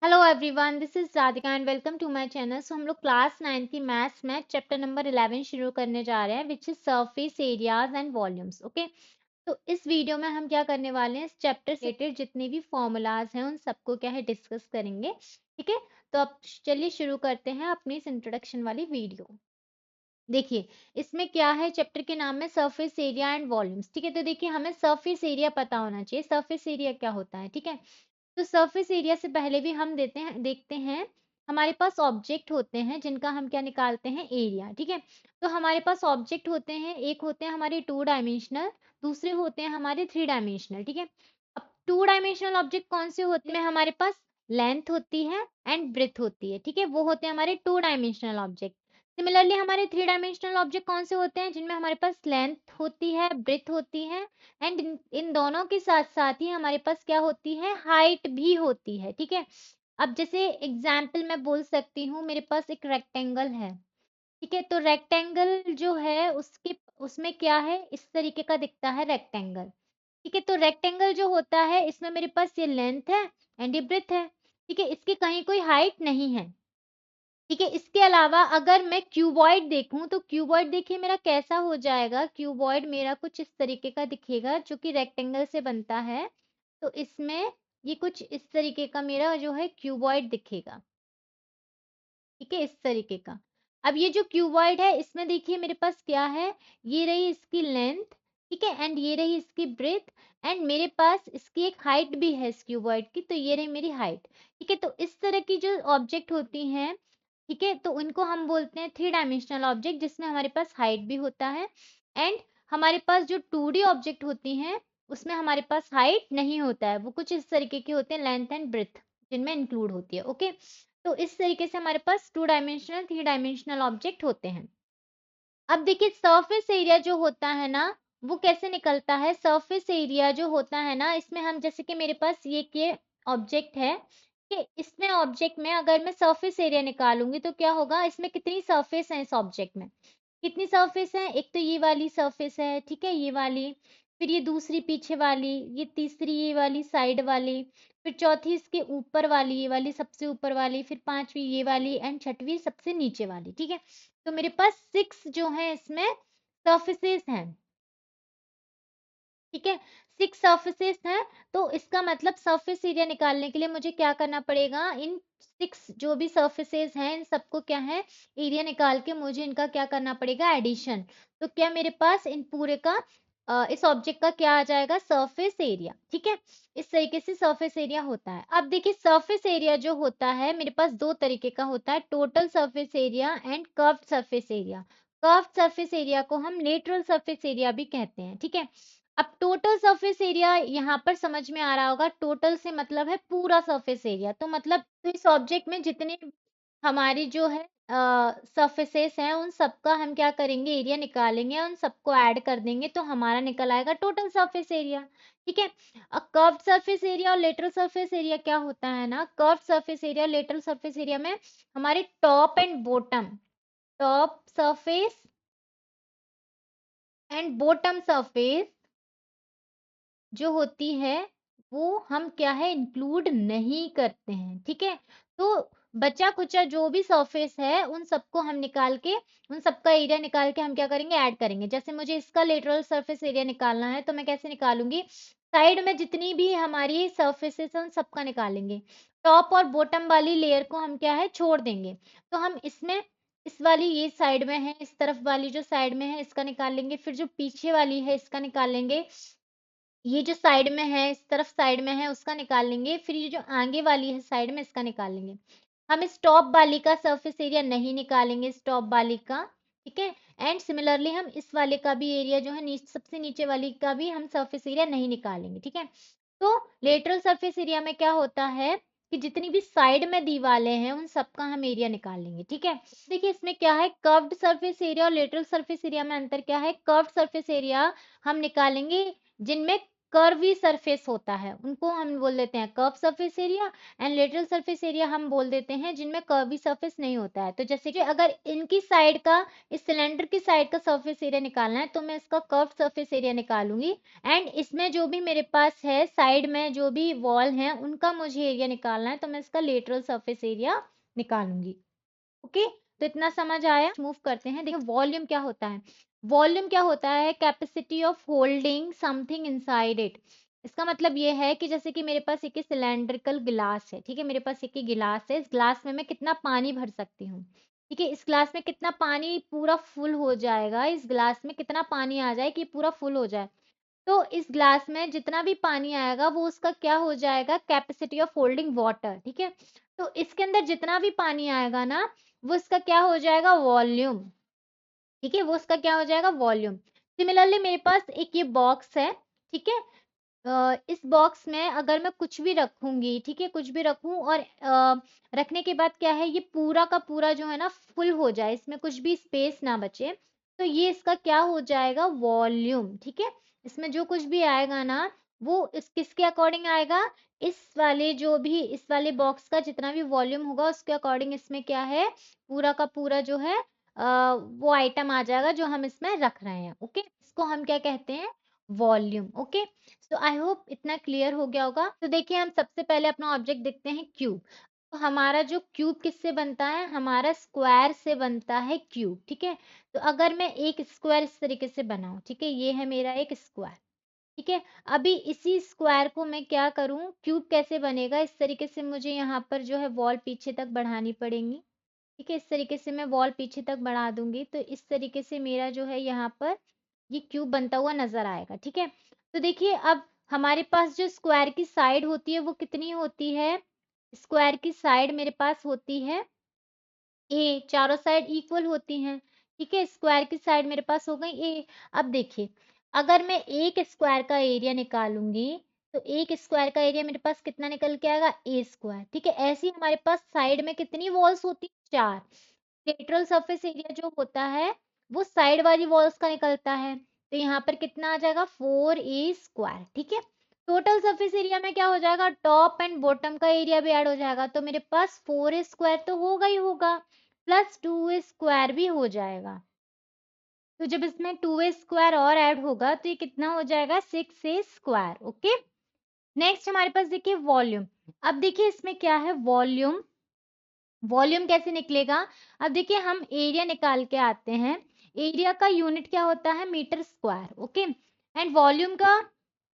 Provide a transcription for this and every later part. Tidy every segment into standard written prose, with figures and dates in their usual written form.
Hello everyone, this is Radhika and welcome to my channel. So हम लोग class 9 की maths में चैप्टर नंबर 11 शुरू करने जा रहे हैं, which is surface areas and volumes. Okay, तो इस वीडियो में हम क्या करने वाले हैं, इस चैप्टर से रिलेटेड जितने भी फॉर्मूलाज हैं उन सबको क्या है डिस्कस करेंगे। ठीक है, तो अब चलिए शुरू करते हैं अपनी इस इंट्रोडक्शन वाली वीडियो। देखिए, इसमें क्या है, चैप्टर के नाम में सरफेस एरिया एंड वॉल्यूम्स। ठीक है, तो देखिए हमें सरफेस एरिया पता होना चाहिए, सरफेस एरिया क्या होता है। ठीक है, तो सरफेस एरिया से पहले भी हम देखते हैं हमारे पास ऑब्जेक्ट होते हैं जिनका हम क्या निकालते हैं, एरिया। ठीक है, तो हमारे पास ऑब्जेक्ट होते हैं, एक होते हैं हमारे 2 डायमेंशनल, दूसरे होते हैं हमारे 3 डायमेंशनल। ठीक है, अब 2 डायमेंशनल ऑब्जेक्ट कौन से होते हैं, हमारे पास लेंथ होती है एंड ब्रेथ होती है। ठीक है, वो होते हैं हमारे 2 डायमेंशनल ऑब्जेक्ट। सिमिलरली हमारे 3 डायमेंशनल ऑब्जेक्ट कौन से होते हैं, जिनमें हमारे पास लेंथ होती है, ब्रेथ होती है एंड इन दोनों के साथ साथ ही हमारे पास क्या होती है, हाइट भी होती है। ठीक है, अब जैसे एग्जाम्पल मैं बोल सकती हूँ, मेरे पास एक रेक्टेंगल है। ठीक है, तो रेक्टेंगल जो है उसके उसमें क्या है, इस तरीके का दिखता है रेक्टेंगल। ठीक है, तो रेक्टेंगल जो होता है इसमें मेरे पास ये लेंथ है एंड ये ब्रेथ है। ठीक है, इसकी कहीं कोई हाइट नहीं है। ठीक है, इसके अलावा अगर मैं क्यूबॉइड देखूं तो क्यूबॉइड देखिए मेरा कैसा हो जाएगा, क्यूबॉइड मेरा कुछ इस तरीके का दिखेगा जो कि रेक्टेंगल से बनता है। तो इसमें ये कुछ इस तरीके का मेरा जो है क्यूबॉइड दिखेगा। ठीक है, इस तरीके का। अब ये जो क्यूबॉइड है इसमें देखिए मेरे पास क्या है, ये रही इसकी लेंथ। ठीक है, एंड ये रही इसकी ब्रेथ एंड मेरे पास इसकी एक हाइट भी है इस क्यूबॉइड की, तो ये रही मेरी हाइट। ठीक है, तो इस तरह की जो ऑब्जेक्ट होती हैं, ठीक है, तो उनको हम बोलते हैं 3 डायमेंशनल ऑब्जेक्ट, जिसमें हमारे पास हाइट भी होता है एंड हमारे पास जो 2D ऑब्जेक्ट होती हैं उसमें हमारे पास हाइट नहीं होता है, वो कुछ इस तरीके के होते हैं, लेंथ एंड ब्रेथ जिनमें इंक्लूड होती है। ओके, तो इस तरीके से हमारे पास 2 डायमेंशनल 3 डायमेंशनल ऑब्जेक्ट होते हैं। अब देखिए सरफेस एरिया जो होता है ना, वो कैसे निकलता है, सरफेस एरिया जो होता है ना, इसमें हम जैसे कि मेरे पास ये ऑब्जेक्ट है कि इसमें ऑब्जेक्ट में अगर मैं सरफेस एरिया निकालूंगी तो क्या होगा, इसमें कितनी सरफेस है, इस ऑब्जेक्ट में कितनी सरफेस है, एक तो ये वाली सरफेस है। ठीक है, ये वाली, फिर ये दूसरी पीछे वाली, ये तीसरी ये वाली साइड वाली, फिर चौथी इसके ऊपर वाली, ये वाली सबसे ऊपर वाली, फिर पांचवी ये वाली एंड छठवीं सबसे नीचे वाली। ठीक है, तो मेरे पास 6 जो है इसमें सर्फेसेस हैं। ठीक है, 6 सर्फेसेस हैं। तो इसका मतलब सरफेस एरिया निकालने के लिए मुझे क्या करना पड़ेगा, इन 6 जो भी सर्फेसेस हैं इन सबको क्या है, एरिया निकाल के मुझे इनका क्या करना पड़ेगा, एडिशन। तो क्या मेरे पास इन पूरे का इस ऑब्जेक्ट का क्या आ जाएगा, सरफेस एरिया। ठीक है, इस तरीके से सरफेस एरिया होता है। अब देखिए सरफेस एरिया जो होता है मेरे पास दो तरीके का होता है, total surface area and curved surface area. Curved surface area को हम लेटरल सरफेस एरिया भी कहते हैं। ठीक है, अब टोटल सरफेस एरिया यहाँ पर समझ में आ रहा होगा, टोटल से मतलब है पूरा सरफेस एरिया, तो मतलब तो इस ऑब्जेक्ट में जितने हमारी जो है सरफेसेस हैं उन सबका हम क्या करेंगे, एरिया निकालेंगे, उन सबको ऐड कर देंगे तो हमारा निकल आएगा टोटल सरफेस एरिया। ठीक है, कर्व्ड सरफेस एरिया और लेटरल सरफेस एरिया क्या होता है ना, curved surface area lateral surface area में हमारे top and bottom, top surface and bottom surface जो होती है वो हम क्या है इंक्लूड नहीं करते हैं। ठीक है, तो बचा कुचा जो भी सरफेस है उन सबको हम निकाल के, उन सबका एरिया निकाल के हम क्या करेंगे, ऐड करेंगे। जैसे मुझे इसका लेटरल सरफेस एरिया निकालना है तो मैं कैसे निकालूंगी, साइड में जितनी भी हमारी सरफेसेस है उन सबका निकालेंगे, टॉप और बॉटम वाली लेयर को हम क्या है छोड़ देंगे। तो हम इसमें इस वाली ये साइड में है, इस तरफ वाली जो साइड में है इसका निकाल लेंगे, फिर जो पीछे वाली है इसका निकाल लेंगे, ये जो साइड में है इस तरफ साइड में है उसका निकाल लेंगे, फिर ये जो आगे वाली है साइड में इसका निकाल लेंगे। हम इस टॉप वाली का सरफेस एरिया नहीं निकालेंगे, इस टॉप वाली का। ठीक है, एंड सिमिलरली हम इस वाले का भी एरिया जो है सबसे नीचे वाली का भी हम सरफेस एरिया नहीं निकालेंगे। ठीक है, तो लेटरल सरफेस एरिया में क्या होता है कि जितनी भी साइड में दीवारें हैं उन सबका हम एरिया निकाल लेंगे। ठीक है, देखिए इसमें क्या है, कर्व्ड सरफेस एरिया और लेटरल सरफेस एरिया में अंतर क्या है, कर्व्ड सरफेस एरिया हम निकालेंगे जिनमें कर्वी सरफेस होता है उनको हम बोल देते हैं curve surface area, and lateral surface area हम बोल देते हैं जिनमें कर्वी सरफेस नहीं होता है। तो जैसे कि अगर इनकी साइड का, इस सिलेंडर की साइड का सरफेस एरिया निकालना है तो मैं इसका कर्व सरफेस एरिया निकालूंगी, एंड इसमें जो भी मेरे पास है साइड में जो भी वॉल है उनका मुझे एरिया निकालना है तो मैं इसका लेटरल सरफेस एरिया निकालूंगी। ओके, तो इतना समझ आया। मूव करते हैं। देखिए वॉल्यूम क्या होता है। वॉल्यूम क्या होता है, capacity of holding something inside it. इसका मतलब ये है कि जैसे कि मेरे पास एक सिलेंड्रिकल गिलास है, ठीक है, मेरे पास एक ही गिलास है, इस गिलास में मैं कितना पानी भर सकती हूँ, ठीक है, इस गिलास में कितना पानी पूरा फुल हो जाएगा, इस गिलास में कितना पानी आ जाए कि पूरा फुल हो जाए। तो इस ग्लास में जितना भी पानी आएगा वो उसका क्या हो जाएगा, कैपेसिटी ऑफ होल्डिंग वाटर, ठीक है। तो इसके अंदर जितना भी पानी आएगा ना वो इसका क्या हो जाएगा, वॉल्यूम, ठीक है, वो उसका क्या हो जाएगा, वॉल्यूम। सिमिलरली मेरे पास एक ये बॉक्स है, ठीक है, इस बॉक्स में अगर मैं कुछ भी रखूंगी, ठीक है, कुछ भी रखूं और रखने के बाद क्या है, ये पूरा का पूरा जो है ना फुल हो जाए, इसमें कुछ भी स्पेस ना बचे, तो ये इसका क्या हो जाएगा, वॉल्यूम, ठीक है। इसमें जो कुछ भी आएगा ना वो इस किसके अकॉर्डिंग आएगा, इस वाले जो भी इस वाले बॉक्स का जितना भी वॉल्यूम होगा उसके अकॉर्डिंग इसमें क्या है, पूरा का पूरा जो है वो आइटम आ जाएगा जो हम इसमें रख रहे हैं। ओके, इसको हम क्या कहते हैं, वॉल्यूम। ओके, तो आई होप इतना क्लियर हो गया होगा। तो देखिए हम सबसे पहले अपना ऑब्जेक्ट देखते हैं, क्यूब। तो हमारा जो क्यूब किससे बनता है, हमारा स्क्वायर से बनता है क्यूब, ठीक है। तो अगर मैं एक स्क्वायर इस तरीके से बनाऊं, ठीक है, ये है मेरा एक स्क्वायर, ठीक है। अभी इसी स्क्वायर को मैं क्या करूं, क्यूब कैसे बनेगा, इस तरीके से मुझे यहाँ पर जो है वॉल पीछे तक बढ़ानी पड़ेगी, ठीक है, इस तरीके से मैं वॉल पीछे तक बढ़ा दूंगी तो इस तरीके से मेरा जो है यहाँ पर ये क्यूब बनता हुआ नजर आएगा, ठीक है। तो देखिए अब हमारे पास जो स्क्वायर की साइड होती है वो कितनी होती है, स्क्वायर की साइड मेरे पास होती है ए, चारों साइड इक्वल होती हैं, ठीक है, स्क्वायर की साइड मेरे पास हो गई ए। अब देखिए अगर मैं एक स्क्वायर का एरिया निकालूंगी तो एक स्क्वायर का एरिया मेरे पास कितना निकल के आएगा, ए स्क्वायर, ठीक है। ऐसे ही हमारे पास साइड में कितनी वॉल्स होती हैं, चार। लेटरल सरफेस एरिया जो होता है वो साइड वाली वॉल्स का निकलता है, तो यहाँ पर कितना आ जाएगा, 4a², ठीक है। टोटल सरफेस एरिया में क्या हो जाएगा, टॉप एंड बॉटम का एरिया भी ऐड हो जाएगा, तो मेरे पास 4a² तो होगा ही होगा, प्लस 2a² भी हो जाएगा। तो जब इसमें 2a² और ऐड होगा तो ये कितना हो जाएगा, 6a²। ओके, नेक्स्ट हमारे पास देखिए वॉल्यूम। अब देखिए इसमें क्या है, वॉल्यूम, वॉल्यूम कैसे निकलेगा। अब देखिए हम एरिया निकाल के आते हैं, एरिया का यूनिट क्या होता है, metre square, okay. And volume का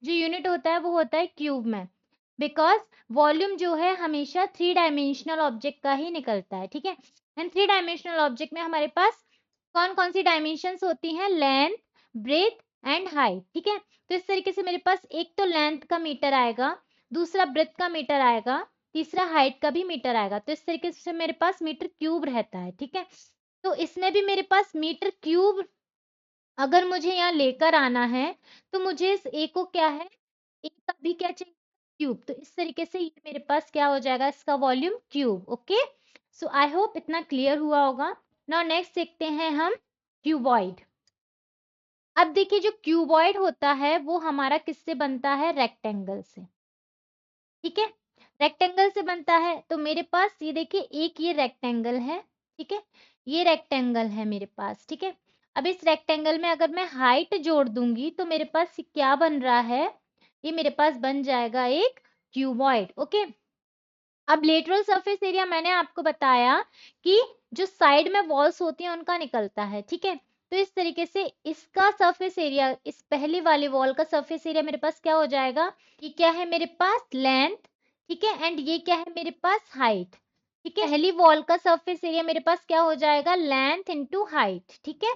जो यूनिट होता है वो होता है क्यूब में, बिकॉज वॉल्यूम जो है हमेशा 3 डायमेंशनल ऑब्जेक्ट का ही निकलता है, ठीक है। एंड 3 डायमेंशनल ऑब्जेक्ट में हमारे पास कौन कौन सी डायमेंशंस होती हैं, लेंथ, ब्रेथ एंड हाइट, ठीक है। तो इस तरीके से मेरे पास एक तो लेंथ का मीटर आएगा, दूसरा ब्रेथ का मीटर आएगा, तीसरा हाइट का भी मीटर आएगा, तो इस तरीके से मेरे पास मीटर क्यूब रहता है, ठीक है। तो इसमें भी मेरे पास मीटर क्यूब अगर मुझे यहाँ लेकर आना है तो मुझे इस ए को क्या है, ए का भी क्या चाहिए, क्यूब। तो इस तरीके से ये मेरे पास क्या हो जाएगा, इसका volume cube. Okay, so I hope इतना क्लियर हुआ होगा। नाउ नेक्स्ट देखते हैं हम क्यूबॉइड। अब देखिए जो क्यूबॉइड होता है वो हमारा किससे बनता है, रेक्टेंगल से, ठीक है, रेक्टेंगल से बनता है। तो मेरे पास ये देखिए एक ये रेक्टेंगल है, ठीक है, ये रेक्टेंगल है मेरे पास, ठीक है। अब इस रेक्टेंगल में अगर मैं हाइट जोड़ दूंगी तो मेरे पास क्या बन रहा है, ये मेरे पास बन जाएगा एक क्यूबॉइड। ओके, अब लेटरल सरफेस एरिया मैंने आपको बताया कि जो साइड में वॉल्स होती हैं उनका निकलता है, ठीक है। तो इस तरीके से इसका सरफेस एरिया, इस पहली वाली वॉल का सरफेस एरिया मेरे पास क्या हो जाएगा, ये क्या है मेरे पास, लेंथ, ठीक है, एंड ये क्या है मेरे पास, हाइट, ठीक है। पहली वॉल का सरफेस एरिया मेरे पास क्या हो जाएगा, लेंथ इंटू हाइट, ठीक है,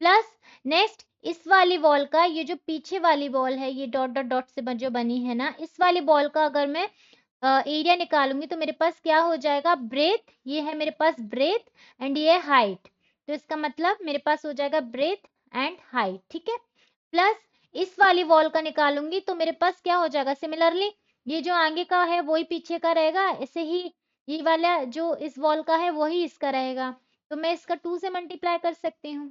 प्लस नेक्स्ट इस वाली वॉल का, ये जो पीछे वाली वॉल है ये डॉट डॉट डॉट से जो बनी है ना, इस वाली वॉल का अगर मैं एरिया निकालूंगी तो मेरे पास क्या हो जाएगा, ब्रेथ, ये है मेरे पास ब्रेथ एंड ये हाइट, तो इसका मतलब मेरे पास हो जाएगा ब्रेथ एंड हाइट, ठीक है। प्लस इस वाली वॉल का निकालूंगी तो मेरे पास क्या हो जाएगा, सिमिलरली ये जो आगे का है वही पीछे का रहेगा, ऐसे ही ये वाला जो इस वॉल का है वही इसका रहेगा, तो मैं इसका 2 से मल्टीप्लाई कर सकती हूँ।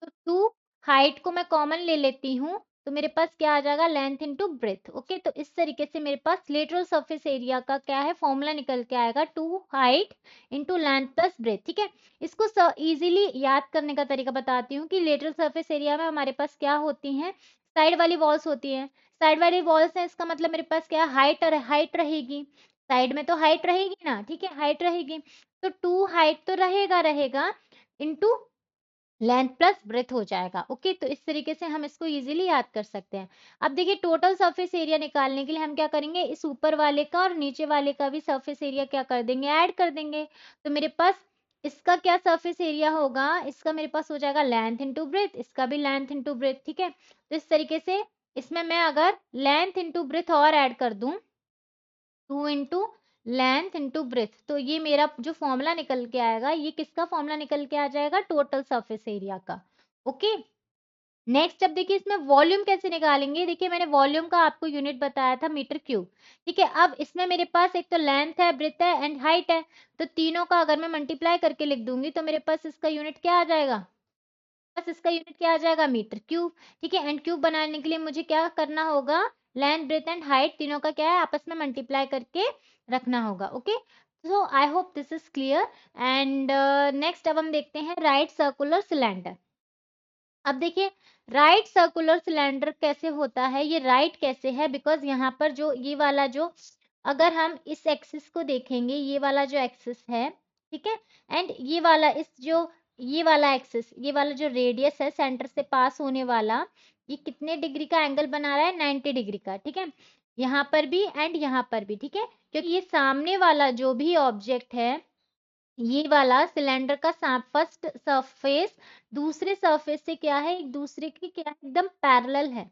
तो 2, हाइट को मैं कॉमन ले लेती हूँ तो मेरे पास क्या आ जाएगा, लेंथ इनटू ब्रेथ। ओके, तो इस तरीके से मेरे पास लेटरल सरफेस एरिया का क्या है, फॉर्मूला निकल के आएगा, two height into length plus breadth. ठीक है, इसको इजीली याद करने का तरीका बताती हूँ कि लेटरल सरफेस एरिया में हमारे पास क्या होती हैं, साइड वाली वॉल्स होती हैं। साइड वाली वॉल्स है, इसका मतलब मेरे पास क्या, हाइट रहेगी। साइड में तो हाइट रहेगी ना, ठीक है, हाइट रहेगी। तो टू हाइट तो रहेगा इनटू लेंथ प्लस ब्रेथ हो जाएगा। ओके, तो इस तरीके से हम इसको इजीली याद कर सकते हैं। अब देखिए, टोटल सरफेस एरिया निकालने के लिए हम क्या करेंगे, इस ऊपर वाले का और नीचे वाले का भी सरफेस एरिया क्या कर देंगे, ऐड कर देंगे। तो मेरे पास इसका क्या सरफेस एरिया होगा, इसका मेरे पास हो जाएगा लेंथ इंटू ब्रेथ, इसका भी लेंथ इंटू ब्रेथ। ठीक है, तो इस तरीके से इसमें मैं अगर लेंथ इंटू ब्रेथ और ऐड कर दूं, 2 इंटू लेंथ इंटू ब्रेथ, तो ये मेरा जो फॉर्मूला निकल के आएगा, ये किसका फॉर्मूला निकल के आ जाएगा, टोटल सरफेस एरिया का। ओके, नेक्स्ट अब देखिए इसमें वॉल्यूम कैसे निकालेंगे। देखिए, मैंने वॉल्यूम का आपको यूनिट बताया था मीटर क्यूब। ठीक है, अब इसमें मेरे पास एक तो लेंथ है, ब्रेथ है एंड हाइट है, तो तीनों का अगर मैं मल्टीप्लाई करके लिख दूंगी तो मेरे पास इसका यूनिट क्या आ जाएगा, बस इसका यूनिट क्या आ जाएगा, मीटर क्यूब। ठीक है, एंड क्यूब बनाने के लिए मुझे क्या करना होगा, लेंथ ब्रेथ एंड हाइट तीनों का क्या है, आपस में मल्टीप्लाई करके रखना होगा। Okay, so I hope this is clear. And next अब हम देखते हैं राइट सर्कुलर सिलेंडर। अब देखिए, राइट सर्कुलर सिलेंडर कैसे होता है, ये राइट कैसे है, बिकॉज यहाँ पर जो ये वाला जो, अगर हम इस एक्सिस को देखेंगे, ये वाला जो एक्सिस है, ठीक है, एंड ये वाला इस जो ये वाला एक्सिस, ये वाला जो रेडियस है सेंटर से पास होने वाला, ये कितने डिग्री का एंगल बना रहा है, 90 डिग्री का। ठीक है, यहाँ पर भी एंड यहाँ पर भी। ठीक है, क्योंकि ये सामने वाला जो भी ऑब्जेक्ट है, ये वाला सिलेंडर का फर्स्ट सरफेस दूसरे सरफेस से क्या है, एक दूसरे के क्या है, एकदम पैरेलल है।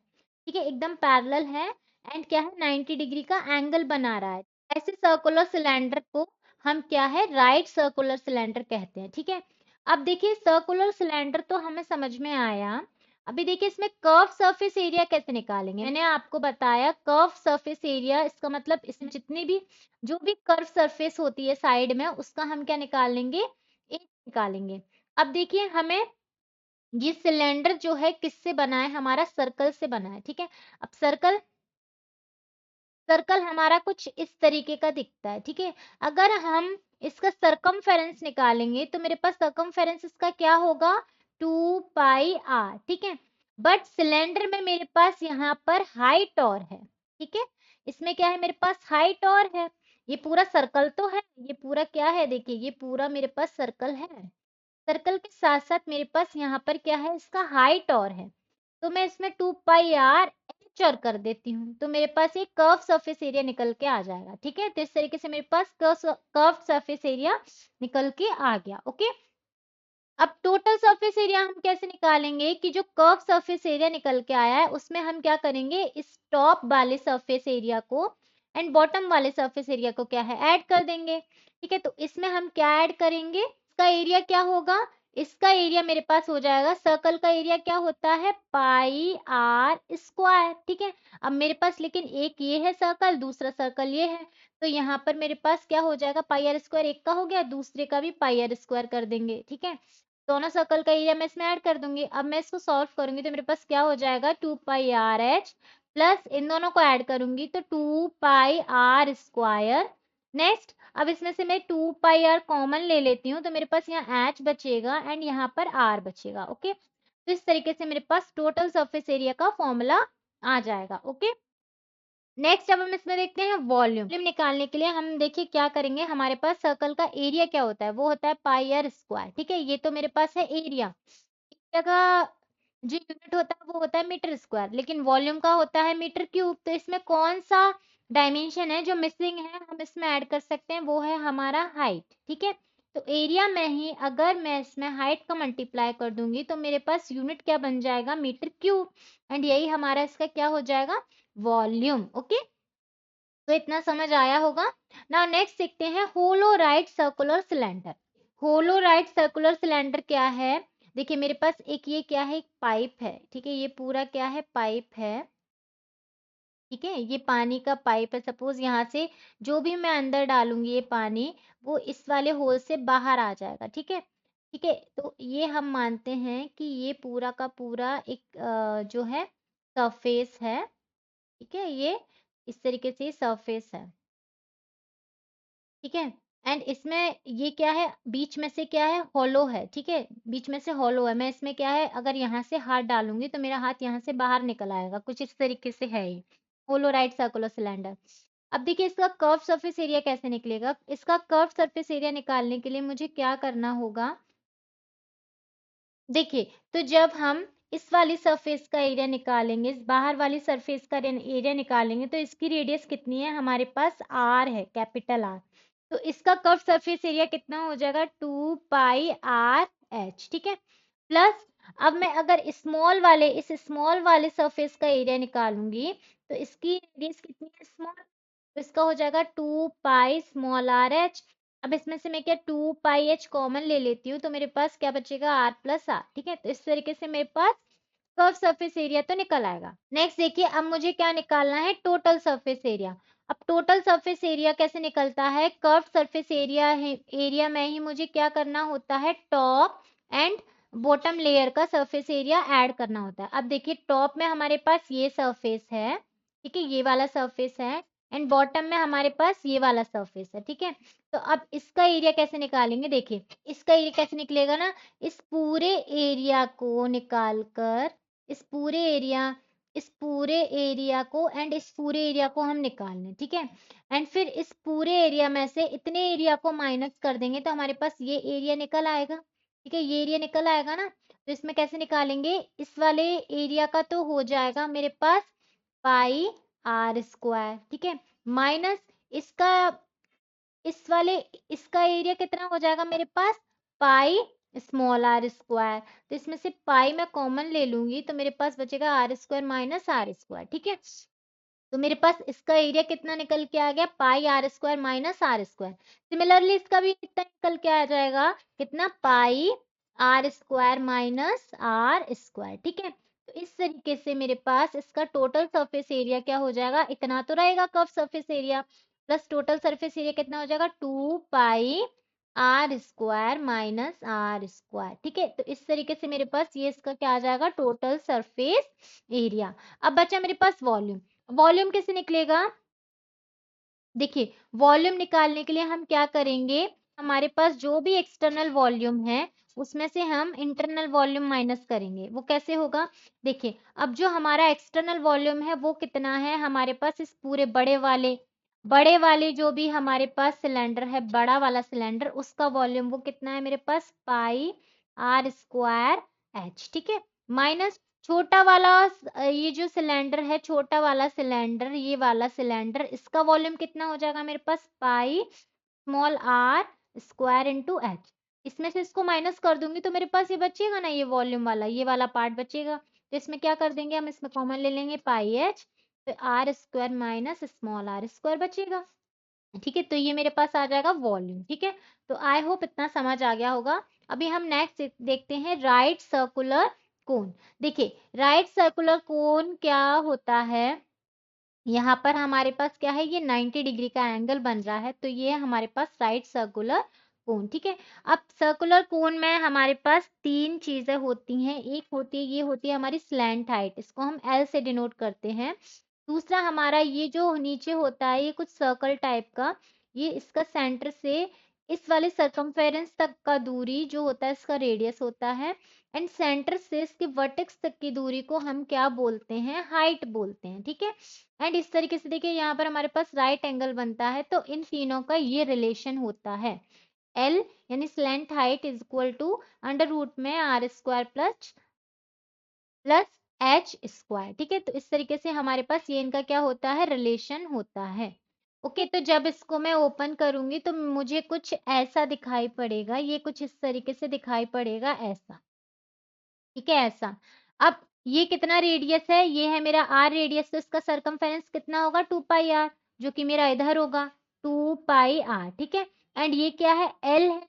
ठीक है, एकदम पैरेलल है एंड क्या है, 90 डिग्री का एंगल बना रहा है। ऐसे सर्कुलर सिलेंडर को हम क्या है, राइट सर्कुलर सिलेंडर कहते हैं। ठीक है, अब देखिए सर्कुलर सिलेंडर तो हमें समझ में आया। अभी देखिए इसमें कर्व सरफेस एरिया कैसे निकालेंगे। मैंने आपको बताया कर्व सरफेस एरिया, इसका मतलब इसमें जितनी भी जो भी कर्व सरफेस होती है साइड में, उसका हम क्या निकालेंगे, एक निकालेंगे। अब देखिए हमें ये सिलेंडर जो है किससे बना है, हमारा सर्कल से बना है। ठीक है, अब सर्कल सर्कल हमारा कुछ इस तरीके का दिखता है। ठीक है, अगर हम इसका सरकमफेरेंस निकालेंगे तो मेरे पास सरकमफेरेंस इसका क्या होगा, 2 पाई r। ठीक है, बट सिलेंडर में मेरे पास यहाँ पर हाइट और है। ठीक है, इसमें क्या है, मेरे पास हाइट और है। ये पूरा सर्कल तो है, ये पूरा क्या है, देखिए ये पूरा मेरे पास सर्कल है। सर्कल के साथ साथ मेरे पास यहाँ पर क्या है, इसका हाइट और है। तो मैं इसमें 2 पाई r एच और कर देती हूँ, तो मेरे पास एक कर्व सरफेस एरिया निकल के आ जाएगा। ठीक है, तो इस तरीके से मेरे पास कर्व सरफेस एरिया निकल के आ गया। ओके, अब टोटल सरफेस एरिया हम कैसे निकालेंगे, कि जो कर्व सरफेस एरिया निकल के आया है उसमें हम क्या करेंगे, इस टॉप वाले सरफेस एरिया को एंड बॉटम वाले सरफेस एरिया को क्या है, ऐड कर देंगे। ठीक है, तो इसमें हम क्या ऐड करेंगे, इसका एरिया क्या होगा, इसका एरिया मेरे पास हो जाएगा, सर्कल का एरिया क्या होता है, पाई r स्क्वायर। ठीक है, अब मेरे पास लेकिन एक ये है सर्कल, दूसरा सर्कल ये है, तो यहाँ पर मेरे पास क्या हो जाएगा, पाई r स्क्वायर एक का हो गया, दूसरे का भी पाई r स्क्वायर कर देंगे। ठीक है, दोनों सर्कल का एरिया मैं इसमें ऐड कर दूंगी। अब मैं इसको सॉल्व करूंगी तो मेरे पास क्या हो जाएगा, 2 पाई r h प्लस इन दोनों को ऐड करूंगी तो 2 पाई r स्क्वायर। नेक्स्ट, अब इसमें से मैं 2 पाई r कॉमन ले लेती हूँ, तो मेरे पास यहाँ h बचेगा एंड यहाँ पर r बचेगा। ओके, तो इस तरीके से मेरे पास टोटल सरफेस एरिया का फॉर्मूला आ जाएगा। ओके, नेक्स्ट अब हम इसमें देखते हैं वॉल्यूम। वॉल्यूम निकालने के लिए हम देखिए क्या करेंगे, हमारे पास सर्कल का एरिया क्या होता है, वो होता है पाई r स्क्वायर। ठीक है, ये तो मेरे पास है एरिया, एरिया का जो यूनिट होता है वो होता है मीटर स्क्वायर, लेकिन वॉल्यूम का होता है मीटर क्यूब। तो इसमें कौन सा डायमेंशन है जो मिसिंग है, हम इसमें ऐड कर सकते हैं, वो है हमारा हाइट। ठीक है, तो एरिया में ही अगर मैं इसमें हाइट का मल्टीप्लाई कर दूंगी तो मेरे पास यूनिट क्या बन जाएगा, मीटर क्यूब, एंड यही हमारा इसका क्या हो जाएगा, वॉल्यूम। ओके, तो इतना समझ आया होगा। नाउ नेक्स्ट देखते हैं होलो राइट सर्कुलर सिलेंडर। होलो राइट सर्कुलर सिलेंडर क्या है, देखिए मेरे पास एक ये क्या है, एक पाइप है। ठीक है, ये पूरा क्या है, पाइप है। ठीक है, ये पानी का पाइप है। सपोज यहाँ से जो भी मैं अंदर डालूंगी ये पानी, वो इस वाले होल से बाहर आ जाएगा। ठीक है, ठीक है, तो ये हम मानते हैं कि ये पूरा का पूरा एक जो है सरफेस है, ठीक है, ये इस तरीके से सरफेस है, ठीक है। एंड इसमें ये क्या है, बीच में से क्या है, हॉलो है, ठीक है, बीच में से हॉलो है। मैं इसमें क्या है, अगर यहाँ से हाथ डालूंगी तो मेरा हाथ यहाँ से बाहर निकल आएगा, कुछ इस तरीके से है ये होलो राइट सर्कुलर सिलेंडर। अब देखिए इसका कर्व सरफेस एरिया कैसे निकलेगा। इसका कर्व सरफेस एरिया निकालने के लिए मुझे क्या करना होगा, देखिए, तो जब हम इस वाली सरफेस का एरिया निकालेंगे, इस बाहर वाली सरफेस का एरिया निकालेंगे, तो इसकी रेडियस कितनी है, हमारे पास आर है, कैपिटल आर। तो इसका कर्व सरफेस एरिया कितना हो जाएगा, 2 पाई आर एच, ठीक है। प्लस अब मैं अगर इस स्मॉल वाले सरफेस का एरिया निकालूंगी, तो इसकी रेडियस कितनी है, स्मॉल, तो इसका हो जाएगा 2 पाई स्मॉल आर एच। अब इसमें से मैं क्या 2 पाई एच कॉमन ले लेती हूँ, तो मेरे पास क्या बचेगा, आर प्लस आर, ठीक है। तो इस तरीके से मेरे पास कर्व सरफेस एरिया तो निकल आएगा। नेक्स्ट देखिए, अब मुझे क्या निकालना है, टोटल सरफेस एरिया। अब टोटल सरफेस एरिया कैसे निकलता है, कर्व सरफेस एरिया है, एरिया में ही मुझे क्या करना होता है, टॉप एंड बॉटम लेयर का सरफेस एरिया ऐड करना होता है। अब देखिए टॉप में हमारे पास ये सरफेस है, ठीक है, ये वाला सरफेस है, एंड बॉटम में हमारे पास ये वाला सरफेस है, ठीक है। तो अब इसका एरिया कैसे निकालेंगे, देखिए इसका एरिया कैसे निकलेगा ना, इस पूरे एरिया को निकाल कर, इस पूरे एरिया इस पूरे एरिया को एंड इस पूरे एरिया को हम निकाल लें, ठीक है। एंड फिर इस पूरे एरिया में से इतने एरिया को माइनस कर देंगे, तो हमारे पास ये एरिया निकल आएगा, ठीक है, ये एरिया निकल आएगा ना। तो इसमें कैसे निकालेंगे, इस वाले एरिया का तो हो जाएगा मेरे पास पाई आर स्क्वायर, ठीक है, माइनस इसका, इस वाले इसका एरिया कितना हो जाएगा मेरे पास, पाई स्मॉल आर स्क्वायर। तो इसमें से पाई मैं कॉमन ले लूंगी, तो मेरे पास बचेगा r square minus are square, ठीक है। तो मेरे पास इसका एरिया कितना निकल के आ गया, pi R square minus are square. Similarly इसका भी कितना निकल के आ जाएगा, कितना, pi R square minus are square, ठीक है। तो इस तरीके से मेरे पास इसका टोटल सरफेस एरिया क्या हो जाएगा, इतना तो रहेगा curve surface area, plus total surface area कितना हो जाएगा, 2 pi R square minus are square, ठीक है। तो इस तरीके से मेरे पास ये इसका क्या आ जाएगा, टोटल सरफेस एरिया। अब बचा मेरे पास वॉल्यूम। वॉल्यूम कैसे निकलेगा, देखिए वॉल्यूम निकालने के लिए हम क्या करेंगे, हमारे पास जो भी एक्सटर्नल वॉल्यूम है उसमें से हम इंटरनल वॉल्यूम माइनस करेंगे। वो कैसे होगा, देखिए अब जो हमारा एक्सटर्नल वॉल्यूम है वो कितना है, हमारे पास इस पूरे बड़े वाले जो भी हमारे पास सिलेंडर है, बड़ा वाला सिलेंडर, उसका वॉल्यूम वो कितना है मेरे पास, पाई आर स्क्वायर एच, ठीक है, माइनस छोटा वाला ये जो सिलेंडर है, छोटा वाला सिलेंडर, ये वाला सिलेंडर, इसका वॉल्यूम कितना हो जाएगा मेरे पास, pi small are square into H. इसमें से इसको माइनस कर दूंगी तो मेरे पास ये बचेगा ना, ये वॉल्यूम वाला ये वाला पार्ट बचेगा। तो इसमें क्या कर देंगे, हम इसमें कॉमन ले लेंगे पाई एच, तो r square minus small are square बचेगा, ठीक है। तो ये मेरे पास आ जाएगा वॉल्यूम, ठीक है। तो आई होप इतना समझ आ गया होगा। अभी हम नेक्स्ट देखते हैं राइट सर्कुलर कोन। देखिए राइट सर्कुलर कोन क्या होता है, यहाँ पर हमारे पास क्या है, ये 90 डिग्री का एंगल बन रहा है, तो ये हमारे पास राइट सर्कुलर कोन, ठीक है। अब सर्कुलर कोन में हमारे पास तीन चीजें होती हैं, एक होती है, ये होती है हमारी स्लैंट हाइट, इसको हम एल से डिनोट करते हैं। दूसरा हमारा ये जो नीचे होता है, ये कुछ सर्कल टाइप का, ये इसका सेंटर से इस वाले सरकमफेरेंस तक का दूरी जो होता है, इसका रेडियस होता है। एंड सेंटर से इसके वर्टेक्स तक की दूरी को हम क्या बोलते हैं, हाइट बोलते हैं, ठीक है। एंड इस तरीके से देखिए यहाँ पर हमारे पास राइट एंगल बनता है, तो इन तीनों का ये रिलेशन होता है, एल यानी slant height is equal to under root में R square plus H square, ठीक है। तो इस तरीके से हमारे पास ये इनका क्या होता है, रिलेशन होता है। ओके, तो जब इसको मैं ओपन करूंगी तो मुझे कुछ ऐसा दिखाई पड़ेगा, ये कुछ इस तरीके से दिखाई पड़ेगा ऐसा, ठीक है, ऐसा। अब ये कितना रेडियस है, ये है मेरा आर रेडियस, तो इसका सरकमफेरेंस कितना होगा, 2 पाई आर, जो कि मेरा इधर होगा 2 पाई आर, ठीक है। एंड ये क्या है, एल है,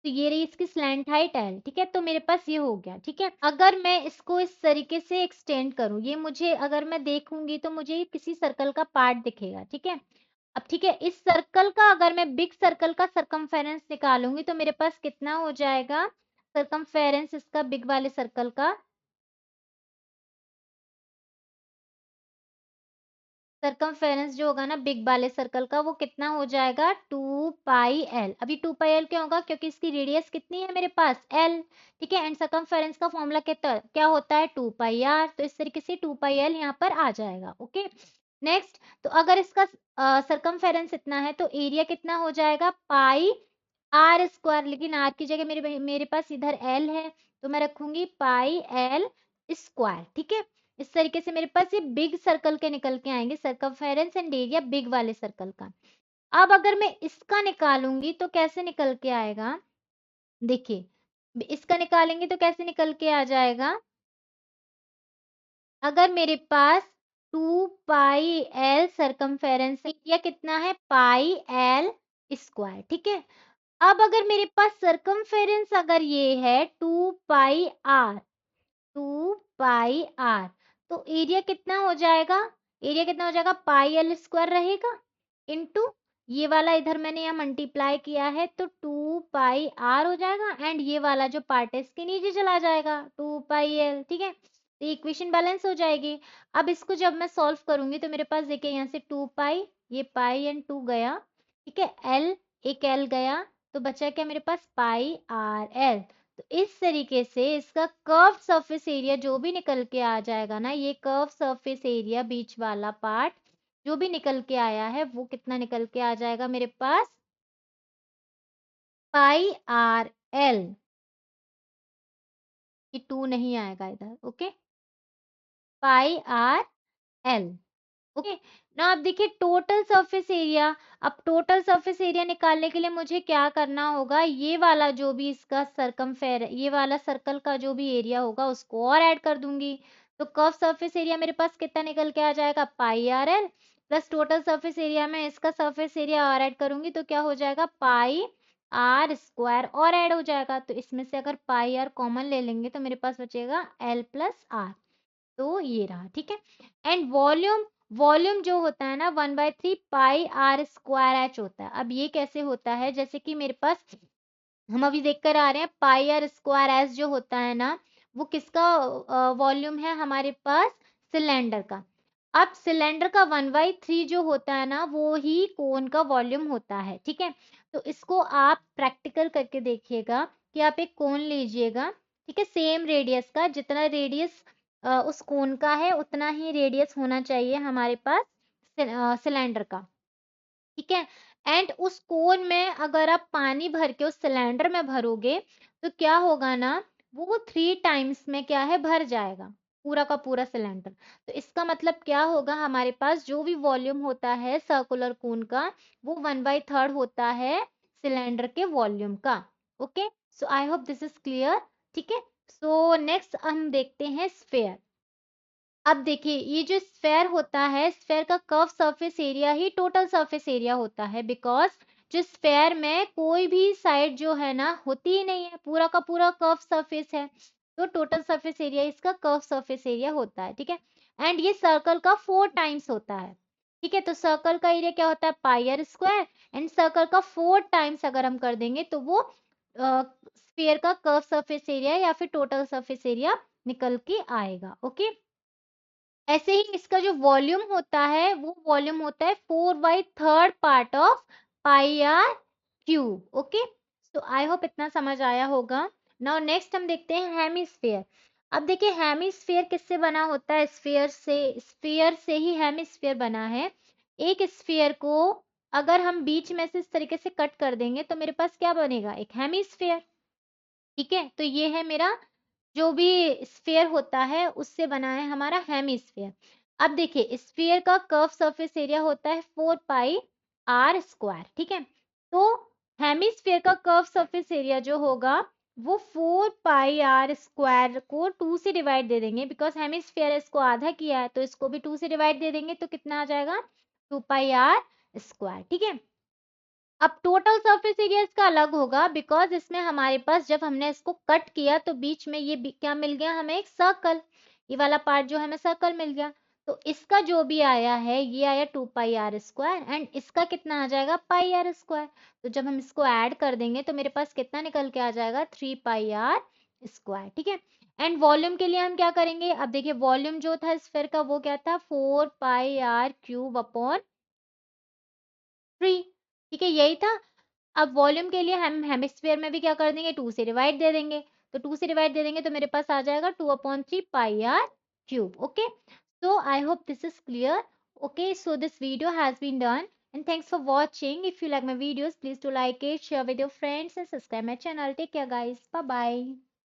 तो ये रही इसकी स्लैंट हाइट एल, ठीक है। तो मेरे पास ये हो गया, ठीक है। अगर मैं इसको इस तरीके से एक्सटेंड करूं, ये मुझे अगर मैं देखूंगी तो मुझे किसी सर्कल का पार्ट दिखेगा, ठीक है। अब ठीक है, इस सर्कल का अगर मैं बिग सर्कल का सरकमफेरेंस निकालूंगी तो मेरे पास कितना हो जाएगा, सरकमफेरेंस इसका बिग वाले सर्कल का सर्कमफेरेंस जो होगा ना बिग वाले सर्कल का, वो कितना हो जाएगा 2πl। अभी 2πl क्यों होगा, क्योंकि इसकी रेडियस कितनी है मेरे पास l। ठीक है, एंड सर्कमफेरेंस का फॉर्मूला कितना क्या होता है 2πr, तो इस तरीके से 2πl यहाँ पर आ जाएगा। ओके, नेक्स्ट, तो अगर इसका सर्कमफेरेंस इतना है तो एरिया कितना हो जाएगा पाई आर स्क्वायर, लेकिन आर की जगह मेरे पास इधर एल है, तो मैं रखूंगी पाई एल स्क्वायर। ठीक है, इस तरीके से मेरे पास ये बिग सर्कल के निकल के आएंगे, सर्कमफेरेंस एंड एरिया बिग वाले सर्कल का। अब अगर मैं इसका निकालूंगी तो कैसे निकल के आएगा, देखिए इसका निकालेंगे तो कैसे निकल के आ जाएगा, अगर मेरे पास 2πl सर्कमफेरेंस एरिया कितना है पाई एल स्क्वायर। ठीक है, अब अगर मेरे पास सर्कमफेरेंस अगर ये है 2πr, 2πr, तो एरिया कितना हो जाएगा, एरिया कितना हो जाएगा पाई एल स्क्वायर रहेगा, इनटू ये वाला इधर मैंने यहाँ मल्टीप्लाई किया है तो 2πr हो जाएगा, एंड ये वाला जो पार्ट है इसके नीचे चला जाएगा 2πl। ठीक है, तो इक्वेशन बैलेंस हो जाएगी। अब इसको जब मैं सॉल्व करूंगी तो मेरे पास देखिए यहाँ से 2π, ये पाई एंड 2 गया, ठीक है, एल, एक एल गया, तो बचा क्या मेरे पास पाई आर एल। तो इस तरीके से इसका कर्व सरफेस एरिया जो भी निकल के आ जाएगा ना, ये कर्व सरफेस एरिया बीच वाला पार्ट जो भी निकल के आया है वो कितना निकल के आ जाएगा मेरे पास पाई आर एल। ये 2 नहीं आएगा इधर, ओके, पाई आर एल। ओके, ना अब देखिए टोटल सरफेस एरिया। अब टोटल सरफेस एरिया निकालने के लिए मुझे क्या करना होगा, ये वाला जो भी इसका ये वाला सर्कल का जो भी एरिया होगा उसको और ऐड कर दूंगी, तो कर्व सरफेस एरिया मेरे पास कितना निकल के आ जाएगा pi R L, plus total surface area में इसका सरफेस एरिया और ऐड करूंगी तो क्या हो जाएगा पाई आर स्क्वायर और ऐड हो जाएगा। तो इसमें से अगर पाई आर कॉमन ले लेंगे तो मेरे पास बचेगा एल प्लस आर, तो ये रहा। ठीक है, एंड वॉल्यूम, वॉल्यूम जो होता है ना 1/3 πr² होता है। अब ये कैसे होता है, जैसे कि मेरे पास हम अभी देख कर आ रहे हैं πr² जो होता है ना, वो किसका वॉल्यूम है हमारे पास, सिलेंडर का। अब सिलेंडर का 1/3 जो होता है ना वो ही कोन का वॉल्यूम होता है। ठीक है, तो इसको आप प्रैक्टिकल करके देखिएगा कि आप एक कोन लीजिएगा, ठीक है, सेम रेडियस का, जितना रेडियस उस कोन का है उतना ही रेडियस होना चाहिए हमारे पास सिलेंडर का। ठीक है, एंड उस कोन में अगर आप पानी भर के उस सिलेंडर में भरोगे तो क्या होगा ना, वो 3 टाइम्स में क्या है भर जाएगा पूरा का पूरा सिलेंडर। तो इसका मतलब क्या होगा, हमारे पास जो भी वॉल्यूम होता है सर्कुलर कोन का वो 1/3 होता है सिलेंडर के वॉल्यूम का। Okay, so I hope this is clear. ठीक है, सो नेक्स्ट हम देखते हैं स्फेयर। अब देखिए ये जो स्फेयर होता है, स्फेयर का कर्व सरफेस एरिया ही टोटल सरफेस एरिया होता है, बिकॉज जो स्फेयर में कोई भी साइड जो है ना होती ही नहीं है, पूरा का पूरा कर्व सरफेस है, तो टोटल सरफेस एरिया इसका कर्व सरफेस एरिया होता है। ठीक है, एंड ये सर्कल का 4 टाइम्स होता है। ठीक है, तो सर्कल का एरिया क्या होता है पाई आर स्क्वायर, एंड सर्कल का 4 टाइम्स अगर हम कर देंगे तो वो स्फेयर का कर्व सरफेस एरिया या फिर टोटल सरफेस एरिया निकल के आएगा। ओके, ऐसे ही इसका जो वॉल्यूम होता है वो वॉल्यूम होता है 4/3 part of pi r cube. Okay, तो आई होप इतना समझ आया होगा। नाउ नेक्स्ट हम देखते हैं हेमिस्फेयर। अब देखिए हेमिस्फेयर किससे बना होता है, स्फीयर से ही हेमिस्फेयर बना है। एक स्फीयर को अगर हम बीच में से इस तरीके से कट कर देंगे तो मेरे पास क्या बनेगा, एक हेमिस्फेयर। ठीक है, तो ये है मेरा जो भी स्फीयर होता है उससे बना है हमारा हेमिस्फीयर। अब देखिए स्फीयर का कर्व सरफेस एरिया होता है 4πr²। ठीक है, तो हेमिस्फीयर का कर्व सरफेस एरिया जो होगा वो 4πr² को 2 से डिवाइड दे देंगे, बिकॉज हेमिस्फीयर इसको आधा किया है तो इसको भी 2 से डिवाइड दे देंगे तो कितना आ जाएगा 2πr²। ठीक है, अब टोटल सरफेस एरिया इसका अलग होगा, बिकॉज इसमें हमारे पास जब हमने इसको कट किया तो बीच में ये क्या मिल गया हमें, एक सर्कल, ये वाला पार्ट जो हमें सर्कल मिल गया। तो इसका जो भी आया है ये आया 2πr², एंड इसका कितना आ जाएगा πr²। तो जब हम इसको ऐड कर देंगे तो मेरे पास कितना निकल के आ जाएगा 3πr²। ठीक है, एंड वॉल्यूम के लिए हम क्या करेंगे, अब देखिए वॉल्यूम जो था स्फेयर का वो क्या था, 4πr³ अपॉन 3। ठीक है, यही था। अब वॉल्यूम के लिए हम हेमिस्फीयर में भी क्या कर देंगे, 2 से डिवाइड दे देंगे। तो 2 से डिवाइड दे देंगे तो मेरे पास आ जाएगा 2/3πr³। Okay, so I hope this is clear. Okay, so this video has been done and thanks for watching. If you like my videos, please do like it, share with your friends and subscribe my channel. Take care guys, bye bye.